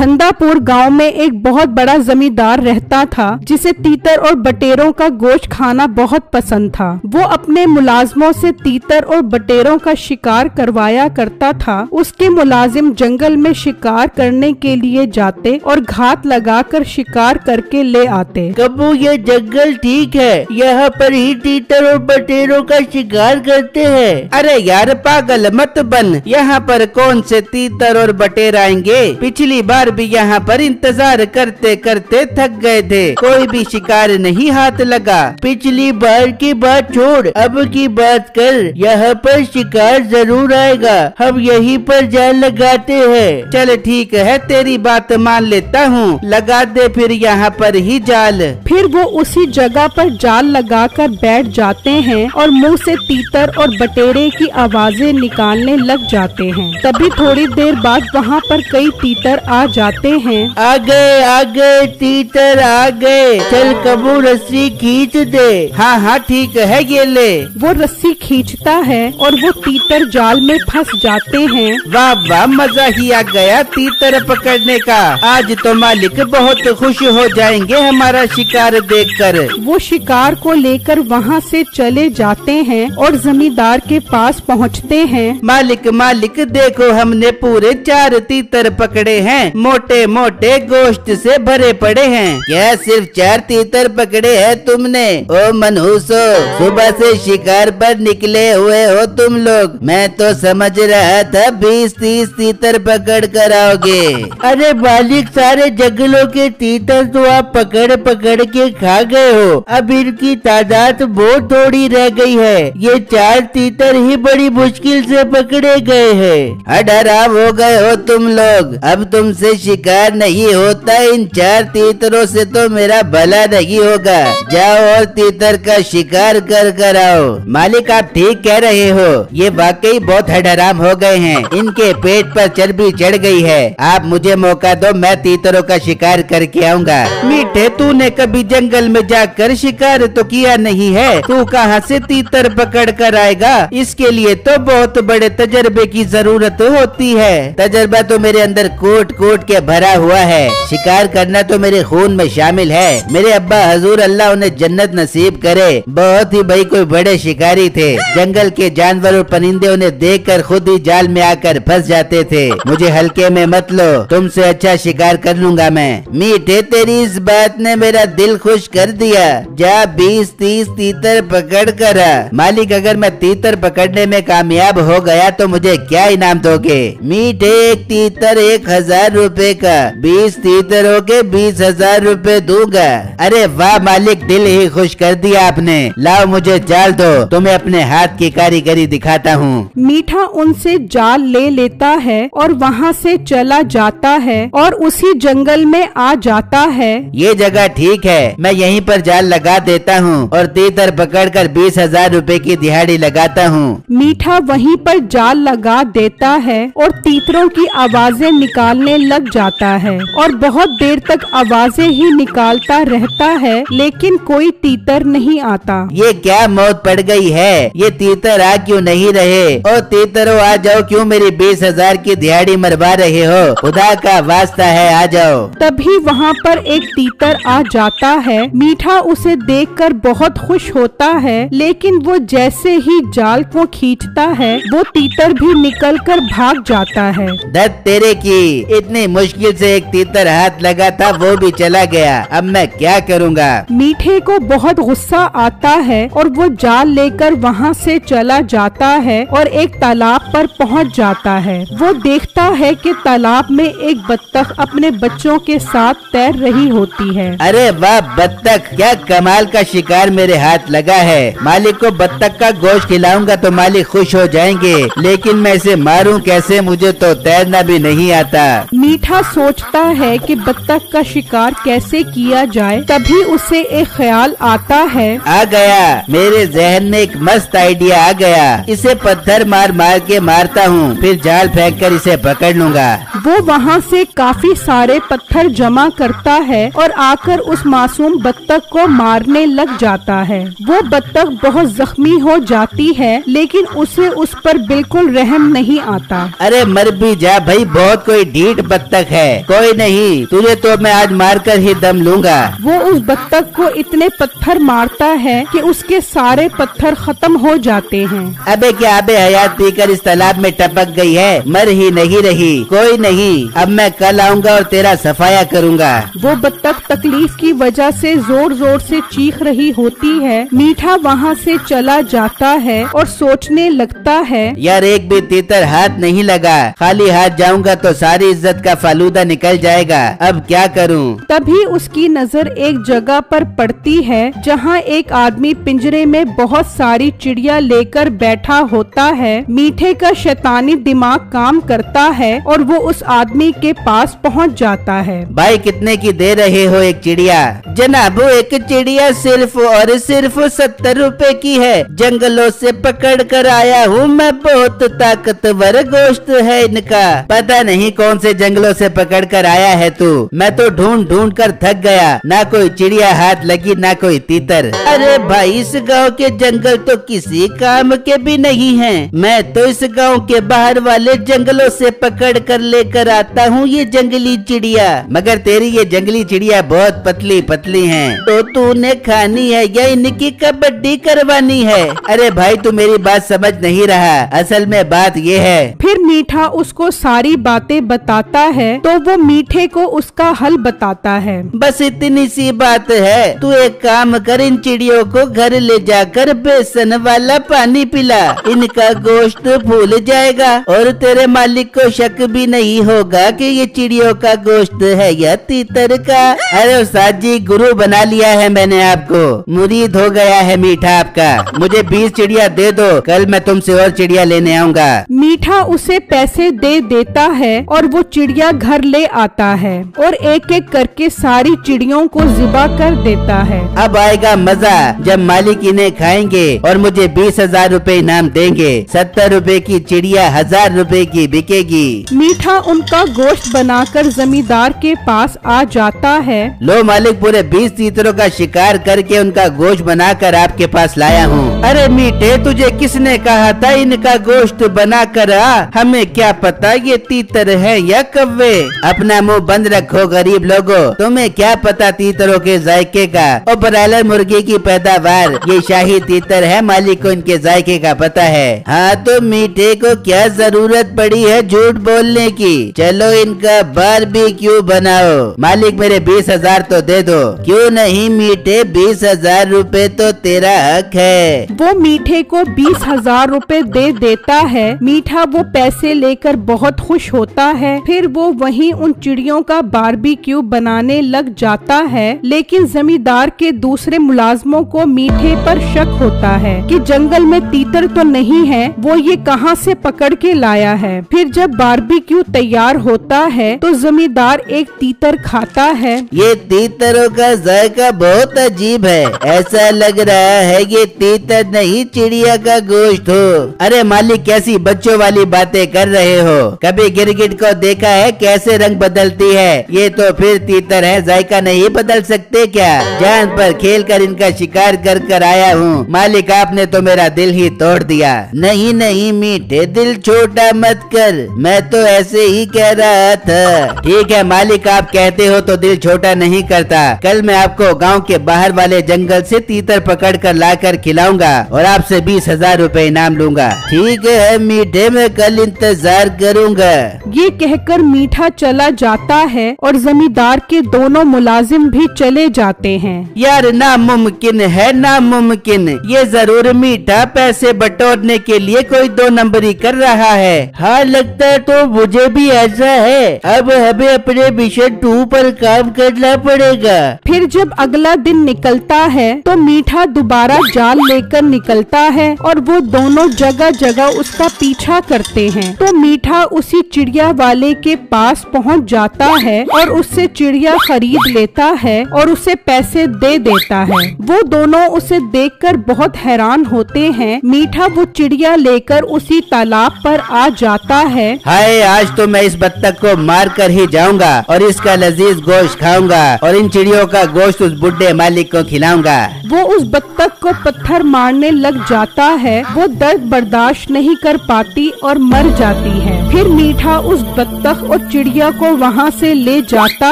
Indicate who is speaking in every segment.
Speaker 1: धंधापुर गांव में एक बहुत बड़ा जमींदार रहता था जिसे तीतर और बटेरों का गोश्त खाना बहुत पसंद था। वो अपने मुलाजमों से तीतर और बटेरों का शिकार करवाया करता था। उसके मुलाजिम जंगल में शिकार करने के लिए जाते और घात लगाकर शिकार करके ले आते।
Speaker 2: कब्बू, ये जंगल ठीक है, यहाँ पर ही तीतर और बटेरों का शिकार करते हैं।
Speaker 3: अरे यार पागल मत बन, यहाँ पर कौन से तीतर और बटेर आएंगे। पिछली बार भी यहाँ पर इंतजार करते करते थक गए थे, कोई भी शिकार नहीं हाथ लगा।
Speaker 2: पिछली बार की बात छोड़, अब की बात कर। यहाँ पर शिकार जरूर आएगा, हम यहीं पर जाल लगाते हैं।
Speaker 3: चल ठीक है, तेरी बात मान लेता हूँ, लगा दे फिर यहाँ पर ही जाल।
Speaker 1: फिर वो उसी जगह पर जाल लगाकर बैठ जाते हैं और मुंह से तीतर और बटेरे की आवाजें निकालने लग जाते हैं। तभी थोड़ी देर बाद वहाँ पर कई तीतर आ जाते हैं।
Speaker 2: आ गए तीतर आ गए। चल कब्बू, रस्सी खींच दे।
Speaker 3: हाँ ठीक है, ये ले।
Speaker 1: वो रस्सी खींचता है और वो तीतर जाल में फंस जाते हैं।
Speaker 3: वाह वाह, मजा ही आ गया तीतर पकड़ने का। आज तो मालिक बहुत खुश हो जाएंगे हमारा शिकार देखकर।
Speaker 1: वो शिकार को लेकर वहाँ से चले जाते हैं और जमींदार के पास पहुँचते हैं।
Speaker 3: मालिक देखो, हमने पूरे 4 तीतर पकड़े हैं, मोटे मोटे गोश्त से भरे पड़े हैं।
Speaker 2: क्या सिर्फ 4 तीतर पकड़े हैं तुमने? ओ मनहूसो, सुबह से शिकार पर निकले हुए हो तुम लोग। मैं तो समझ रहा था 20-30 तीतर पकड़ कर आओगे। अरे मालिक, सारे जंगलों के तीतर तो आप पकड़ के खा गए हो। अब इनकी तादाद बहुत थोड़ी रह गई है। ये 4 तीतर ही बड़ी मुश्किल से पकड़े गए हैं। हराम हो गए हो तुम लोग, अब तुमसे शिकार नहीं होता। इन 4 तीतरों से तो मेरा भला नहीं होगा। जाओ और तीतर का शिकार कर आओ।
Speaker 3: मालिक, आप ठीक कह रहे हो, ये वाकई बहुत हराम हो गए हैं। इनके पेट पर चर्बी चढ़ गई है। आप मुझे मौका दो, मैं तीतरों का शिकार करके आऊंगा। मीठे, तूने कभी जंगल में जाकर शिकार तो किया नहीं है, तू कहाँ से तीतर पकड़ कर आएगा। इसके लिए तो बहुत बड़े तजर्बे की जरूरत होती है।
Speaker 2: तजर्बा तो मेरे अंदर कोट के भरा हुआ है। शिकार करना तो मेरे खून में शामिल है। मेरे अब्बा हजूर अल्लाह उन्हें जन्नत नसीब करे, बहुत ही भाई कोई बड़े शिकारी थे। जंगल के जानवर और परिंदे उन्हें देखकर खुद ही जाल में आकर फंस जाते थे। मुझे हल्के में मत लो, तुमसे अच्छा शिकार कर लूंगा मैं।
Speaker 3: मीठे, तेरी इस बात ने मेरा दिल खुश कर दिया। जा 20-30 तीतर पकड़ कर आ।
Speaker 2: मालिक, अगर मैं तीतर पकड़ने में कामयाब हो गया तो मुझे क्या इनाम दोगे?
Speaker 3: मीठे, एक तीतर 1000 रुपए का, 20 तीतरों के 20,000 रुपए दूंगा।
Speaker 2: अरे वाह मालिक, दिल ही खुश कर दिया आपने। लाओ मुझे जाल दो, तुम्हें अपने हाथ की कारीगरी दिखाता हूँ।
Speaker 1: मीठा उनसे जाल ले लेता है और वहाँ से चला जाता है और उसी जंगल में आ जाता है।
Speaker 2: ये जगह ठीक है, मैं यहीं पर जाल लगा देता हूँ और तीतर पकड़कर 20,000 रुपए की दिहाड़ी लगाता हूँ।
Speaker 1: मीठा वहीं पर जाल लगा देता है और तीतरों की आवाजें निकालने लग जाता है और बहुत देर तक आवाजें ही निकालता रहता है, लेकिन कोई तीतर नहीं आता।
Speaker 2: ये क्या मौत पड़ गई है, ये तीतर आ क्यों नहीं रहे? ओ तीतरों, आ जाओ, क्यों मेरी 20,000 की दिहाड़ी मरवा रहे हो? खुदा का वास्ता है, आ जाओ।
Speaker 1: तभी वहाँ पर एक तीतर आ जाता है। मीठा उसे देखकर बहुत खुश होता है, लेकिन वो जैसे ही जाल को खींचता है वो तीतर भी निकलकर भाग जाता है।
Speaker 2: दत्त तेरे की, इतनी मुश्किल से एक तीतर हाथ लगा था, वो भी चला गया। अब मैं क्या करूँगा?
Speaker 1: मीठे को बहुत गुस्सा आता है और वो जाल लेकर वहाँ से चला जाता है और एक तालाब पर पहुँच जाता है। वो देखता है कि तालाब में एक बत्तख अपने बच्चों के साथ तैर रही होती है।
Speaker 2: अरे वाह बत्तख, क्या कमाल का शिकार मेरे हाथ लगा है। मालिक को बत्तख का गोश्त खिलाऊंगा तो मालिक खुश हो जाएंगे, लेकिन मैं इसे मारूं कैसे? मुझे तो तैरना भी नहीं आता।
Speaker 1: मीठा सोचता है कि बत्तख का शिकार कैसे किया जाए। तभी उसे एक ख्याल आता है।
Speaker 2: आ गया, मेरे जहन में एक मस्त आइडिया आ गया। इसे पत्थर मार के मारता हूँ, फिर जाल फेंक कर इसे पकड़ लूंगा।
Speaker 1: वो वहाँ से काफी सारे पत्थर जमा करता है और आकर उस मासूम बत्तख को मारने लग जाता है। वो बत्तख बहुत जख्मी हो जाती है, लेकिन उसे उस पर बिल्कुल रहम नहीं आता।
Speaker 2: अरे मर भी जा भाई, बहुत कोई ढीठ बत्तख बत्तख है। कोई नहीं, तुझे तो मैं आज मारकर ही दम लूंगा।
Speaker 1: वो उस बत्तख को इतने पत्थर मारता है कि उसके सारे पत्थर खत्म हो जाते हैं।
Speaker 2: अबे क्या अबे हयात पीकर इस तालाब में टपक गई है, मर ही नहीं रही। कोई नहीं, अब मैं कल आऊंगा और तेरा सफाया करूंगा।
Speaker 1: वो बत्तख तकलीफ की वजह से जोर जोर से चीख रही होती है। मीठा वहाँ से चला जाता है और सोचने लगता है,
Speaker 2: यार एक भी तीतर हाथ नहीं लगा, खाली हाथ जाऊंगा तो सारी इज्जत का फालूदा निकल जाएगा। अब क्या करूं?
Speaker 1: तभी उसकी नजर एक जगह पर पड़ती है जहाँ एक आदमी पिंजरे में बहुत सारी चिड़िया लेकर बैठा होता है। मीठे का शैतानी दिमाग काम करता है और वो उस आदमी के पास पहुँच जाता है।
Speaker 2: भाई कितने की दे रहे हो एक चिड़िया? जनाब एक चिड़िया सिर्फ और सिर्फ 70 रुपए की है। जंगलों से पकड़ कर आया हूँ मैं, बहुत ताकतवर गोश्त है इनका। पता नहीं कौन से जंगलों से पकड़ कर आया है तू। मैं तो ढूंढ ढूंढ कर थक गया, ना कोई चिड़िया हाथ लगी ना कोई तीतर। अरे भाई इस गांव के जंगल तो किसी काम के भी नहीं हैं। मैं तो इस गांव के बाहर वाले जंगलों से पकड़ कर लेकर आता हूँ ये जंगली चिड़िया। मगर तेरी ये जंगली चिड़िया बहुत पतली पतली हैं। तो तूने खानी है या इनकी कबड्डी करवानी है? अरे भाई तू मेरी बात समझ नहीं रहा, असल में बात ये है।
Speaker 1: फिर मीठा उसको सारी बातें बताता है तो वो मीठे को उसका हल बताता है।
Speaker 2: बस इतनी सी बात है, तू एक काम कर, इन चिड़ियों को घर ले जाकर बेसन वाला पानी पिला। इनका गोश्त फूल जाएगा और तेरे मालिक को शक भी नहीं होगा कि ये चिड़ियों का गोश्त है या तीतर का। अरे उस्ताद जी गुरु बना लिया है मैंने आपको, मुरीद हो गया है मीठा आपका। मुझे 20 चिड़िया दे दो, कल मैं तुमसे और चिड़िया लेने आऊंगा।
Speaker 1: मीठा उसे पैसे दे देता है और वो चिड़िया घर ले आता है और एक एक करके सारी चिड़ियों को ज़िबा कर देता है।
Speaker 2: अब आएगा मजा जब मालिक इन्हें खाएंगे और मुझे 20,000 रुपए इनाम देंगे। 70 रुपए की चिड़िया 1000 रुपए की बिकेगी।
Speaker 1: मीठा उनका गोश्त बनाकर जमींदार के पास आ जाता है।
Speaker 2: लो मालिक, पूरे 20 तीतरों का शिकार करके उनका गोश्त बनाकर आपके पास लाया हूँ। अरे मीठे, तुझे किसने कहा था इनका गोश्त बना कर आ? हमें क्या पता ये तीतर है या कव्वे। अपना मुंह बंद रखो गरीब लोगों, तुम्हें क्या पता तीतरों के जायके का। और ब्रायलर मुर्गी की पैदावार ये शाही तीतर है, मालिक को इनके जायके का पता है। हाँ तो मीठे को क्या जरूरत पड़ी है झूठ बोलने की? चलो इनका बारबेक्यू बनाओ। मालिक मेरे 20,000 तो दे दो। क्यों नहीं मीठे, 20,000 रुपए तो तेरा हक है।
Speaker 1: वो मीठे को 20,000 रुपए दे देता है। मीठा वो पैसे लेकर बहुत खुश होता है। फिर वो वहीं उन चिड़ियों का बारबेक्यू बनाने लग जाता है। लेकिन जमींदार के दूसरे मुलाजमों को मीठे पर शक होता है कि जंगल में तीतर तो नहीं है, वो ये कहां से पकड़ के लाया है। फिर जब बारबेक्यू तैयार होता है तो जमींदार एक तीतर खाता है।
Speaker 2: ये तीतरों का जायका बहुत अजीब है, ऐसा लग रहा है ये तीतर नहीं चिड़िया का गोश्त हो। अरे मालिक कैसी बच्चों वाली बातें कर रहे हो? कभी गिरगिट को देखा है कैसे रंग बदलती है? ये तो फिर तीतर है, जायका नहीं बदल सकते क्या? जान पर खेल कर इनका शिकार कर कर आया हूँ। मालिक आपने तो मेरा दिल ही तोड़ दिया। नहीं नहीं मीठे, दिल छोटा मत कर, मैं तो ऐसे ही कह रहा था। ठीक है मालिक, आप कहते हो तो दिल छोटा नहीं करता। कल मैं आपको गांव के बाहर वाले जंगल से तीतर पकड़ कर लाकर खिलाऊंगा और आपसे 20,000 रुपए इनाम लूंगा। ठीक है मीठे, मैं कल इंतजार करूंगा।
Speaker 1: ये कहकर मीठा चला जाता है और जमींदार के दोनों मुलाजिम भी चले जाते हैं।
Speaker 2: यार नामुमकिन है, नामुमकिन। ये जरूर मीठा पैसे बटोरने के लिए कोई 2 नंबरी कर रहा है। हाँ लगता है तो मुझे भी ऐसा है। अब हमें अपने मिशन 2 पर काम करना पड़ेगा।
Speaker 1: फिर जब अगला दिन निकलता है तो मीठा दोबारा जाल लेकर निकलता है और वो दोनों जगह जगह उसका पीछा करते हैं। तो मीठा उसी चिड़िया वाले के पास पहुंच जाता है और उससे चिड़िया खरीद लेता है और उसे पैसे दे देता है। वो दोनों उसे देखकर बहुत हैरान होते हैं। मीठा वो चिड़िया लेकर उसी तालाब पर आ जाता है।
Speaker 2: हाय, आज तो मैं इस बत्तख को मार कर ही जाऊंगा और इसका लजीज गोश्त खाऊंगा और इन चिड़ियों का गोश्त उस बुढ़े मालिक को खिलाऊंगा।
Speaker 1: वो उस बत्तख को पत्थर मारने लग जाता है। वो दर्द बर्दाश्त नहीं कर पाती और मर जाती है। फिर मीठा उस बत्तख और चिड़िया को वहाँ से ले जाता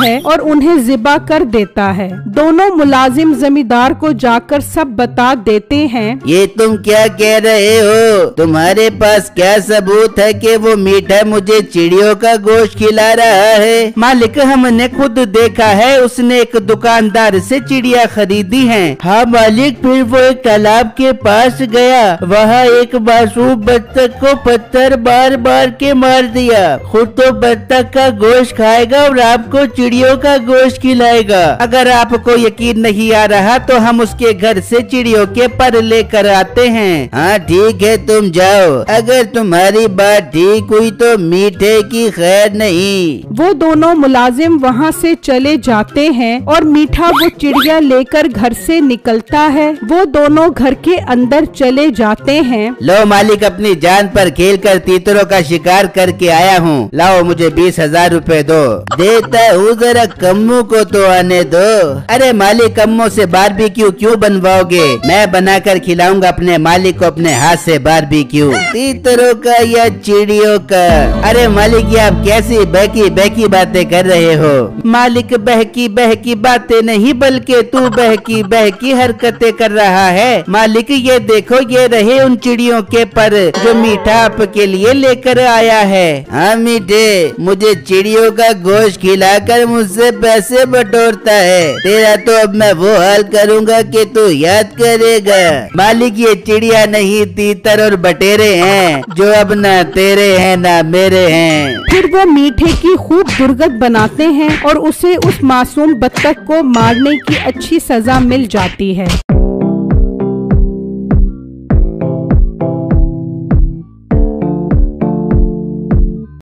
Speaker 1: है और उन्हें ज़िबा कर देता है। दोनों मुलाजिम जमींदार को जाकर सब बता देते हैं।
Speaker 2: ये तुम क्या कह रहे हो? तुम्हारे पास क्या सबूत है कि वो मीठा मुझे चिड़ियों का गोश्त खिला रहा है?
Speaker 3: मालिक, हमने खुद देखा है, उसने एक दुकानदार से चिड़िया खरीदी है।
Speaker 2: हाँ मालिक, फिर वो एक तालाब के पास गया, वहाँ एक मासूम बत्तख को पत्थर बार बार के मार दिया। खुद तो बत्तख का गोश्त खाएगा और आपको चिड़ियों का गोश्त खिलाएगा।
Speaker 3: अगर आपको यकीन नहीं आ रहा तो हम उसके घर से चिड़ियों के पर लेकर आते हैं।
Speaker 2: हाँ ठीक है, तुम जाओ। अगर तुम्हारी बात ठीक हुई तो मीठे की खैर नहीं।
Speaker 1: वो दोनों मुलाजिम वहाँ से चले जाते हैं और मीठा वो चिड़िया लेकर घर से निकलता है। वो दोनों घर के अंदर चले जाते हैं।
Speaker 2: लो मालिक, अपनी जान पर खेल कर तीतरों का शिकार करके आया हूँ, लाओ मुझे 20,000 रुपए दो। देता हूँ, जरा कम्मू को तो आने दो।
Speaker 3: अरे मालिक, कम्मों से बारबेक्यू क्यों बनवाओगे? मैं बनाकर खिलाऊंगा अपने मालिक को अपने हाथ से बारबेक्यू।
Speaker 2: तीतरों का या चिड़ियों का?
Speaker 3: अरे मालिक, ये आप कैसी बहकी बहकी बातें कर रहे हो? मालिक, बहकी बहकी बातें नहीं बल्कि तू बहकी बहकी हरकतें कर रहा है। मालिक, ये देखो, ये रहे उन चिड़ियों के पर जो मीठा आपके लिए लेकर आया है।
Speaker 2: हाँ मीठे, मुझे चिड़ियों का गोश्त खिलाकर मुझसे पैसे बटोरता है। तेरा तो अब मैं वो हाल करूँगा कि तू याद करेगा।
Speaker 3: मालिक, ये चिड़िया नहीं, तीतर और बटेरे हैं जो अब न तेरे हैं न मेरे हैं।
Speaker 1: फिर वो मीठे की खूब दुर्गत बनाते हैं और उसे उस मासूम बत्तख को मारने की अच्छी सजा मिल जाती है।